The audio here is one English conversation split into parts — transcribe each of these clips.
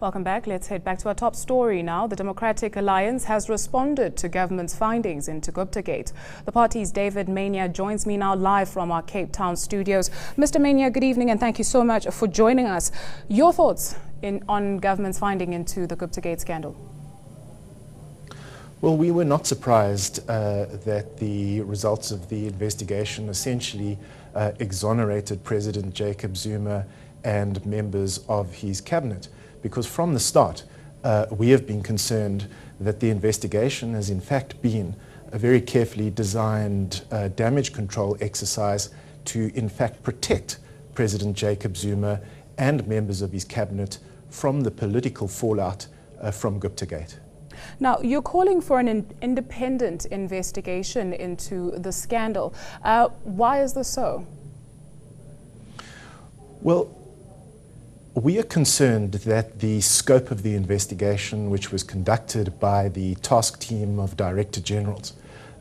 Welcome back. Let's head back to our top story now. The Democratic Alliance has responded to government's findings into Guptagate. The party's David Maynier joins me now live from our Cape Town studios. Mr. Maynier, good evening and thank you so much for joining us. Your thoughts on government's finding into the Guptagate scandal? Well, we were not surprised that the results of the investigation essentially exonerated President Jacob Zuma and members of his cabinet, because from the start we have been concerned that the investigation has in fact been a very carefully designed damage control exercise to in fact protect President Jacob Zuma and members of his cabinet from the political fallout from Guptagate. Now, you're calling for an independent investigation into the scandal. Why is this so? Well, we are concerned that the scope of the investigation, which was conducted by the task team of Director Generals,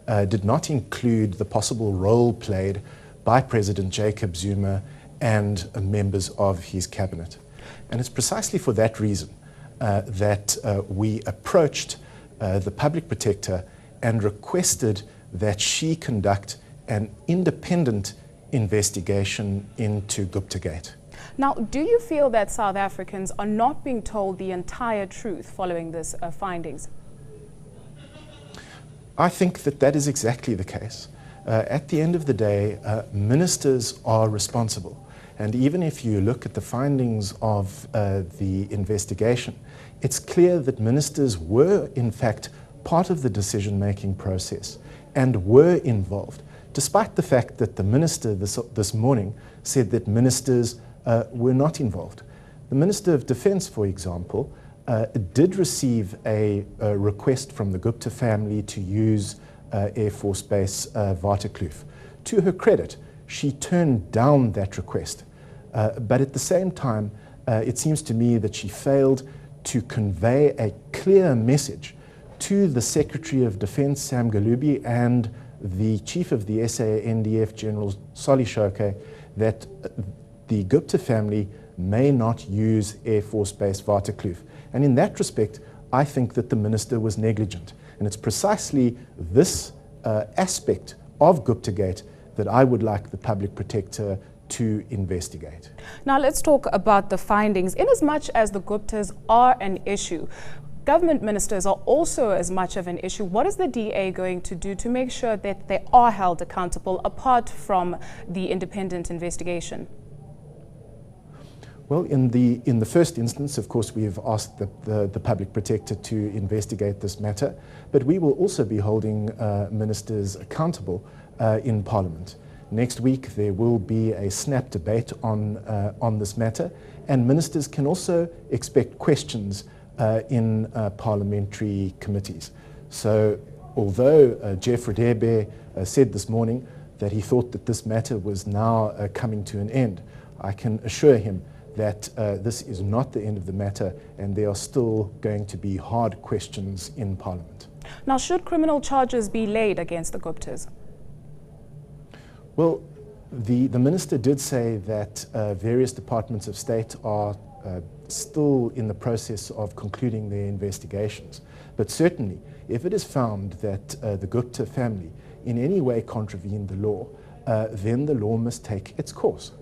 did not include the possible role played by President Jacob Zuma and members of his cabinet. And it's precisely for that reason that we approached the Public Protector and requested that she conduct an independent investigation into Guptagate. Now, do you feel that South Africans are not being told the entire truth following this findings? I think that that is exactly the case. At the end of the day, ministers are responsible. And even if you look at the findings of the investigation, it's clear that ministers were in fact part of the decision-making process and were involved, despite the fact that the minister this morning said that ministers were not involved. The Minister of Defence, for example, did receive a request from the Gupta family to use Air Force Base Waterkloof. To her credit, she turned down that request. But at the same time, it seems to me that she failed to convey a clear message to the Secretary of Defence, Sam Galubi, and the Chief of the SANDF, General Solly Shoke, that the Gupta family may not use Air Force Base Waterkloof. And in that respect, I think that the minister was negligent. And it's precisely this aspect of Guptagate that I would like the Public Protector to investigate. Now let's talk about the findings. In as much as the Guptas are an issue, government ministers are also as much of an issue. What is the DA going to do to make sure that they are held accountable apart from the independent investigation? Well, in the first instance, of course, we have asked the Public Protector to investigate this matter, but we will also be holding ministers accountable in Parliament. Next week, there will be a snap debate on this matter, and ministers can also expect questions in parliamentary committees. So, although Jeff Radebe said this morning that he thought that this matter was now coming to an end, I can assure him that this is not the end of the matter, and there are still going to be hard questions in Parliament. Now, should criminal charges be laid against the Guptas? Well, the minister did say that various departments of state are still in the process of concluding their investigations. But certainly, if it is found that the Gupta family in any way contravened the law, then the law must take its course.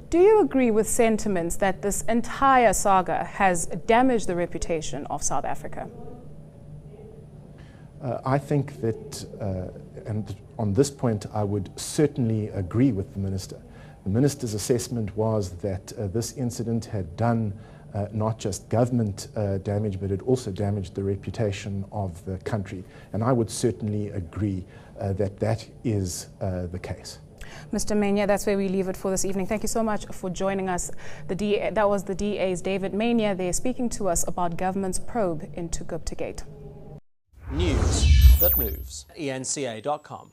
Do you agree with sentiments that this entire saga has damaged the reputation of South Africa? I think that, and on this point, I would certainly agree with the minister. The minister's assessment was that this incident had done not just government damage, but it also damaged the reputation of the country. And I would certainly agree that that is the case. Mr. Maynier, that's where we leave it for this evening. Thank you so much for joining us. That was the DA's David Maynier there speaking to us about government's probe into Guptagate. News that moves. eNCA.com.